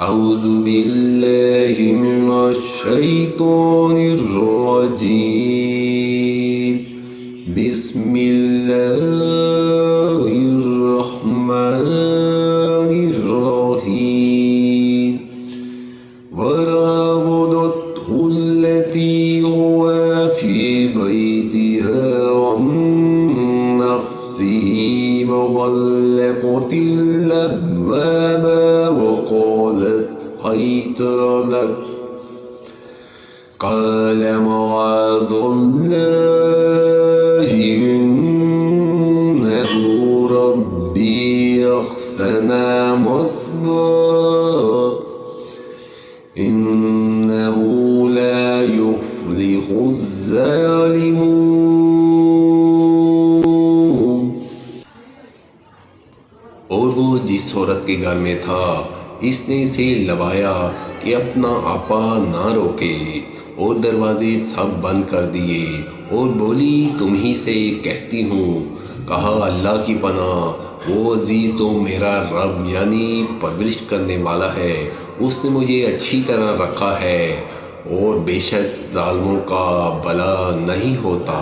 अऊज़ु बिल्लाहि मिनश शैतानिर रजीम। बिस्मिल्लाहिर रहमानिर रहीम। वरावदतहुल्लती हुवा फी बैतिहा अन नफ्सिही वग़ल्लक़तिल अब्वाब वक़ालत हैत लक क़ाल मआज़ल्लाहि इन्नहु रब्बी अहसन मस्वाय इन्नहु ला युफ्लिहुज़्ज़ालिमून। और वो जिस औरत के घर में था, इसने इसे लवाया कि अपना आपा ना रोके और दरवाजे सब बंद कर दिए और बोली, तुम ही से कहती हूँ। कहा, अल्लाह की पनाह, वो अजीज़ तो मेरा रब यानी परवरिश करने वाला है, उसने मुझे अच्छी तरह रखा है और बेशक जालिमों का भला नहीं होता।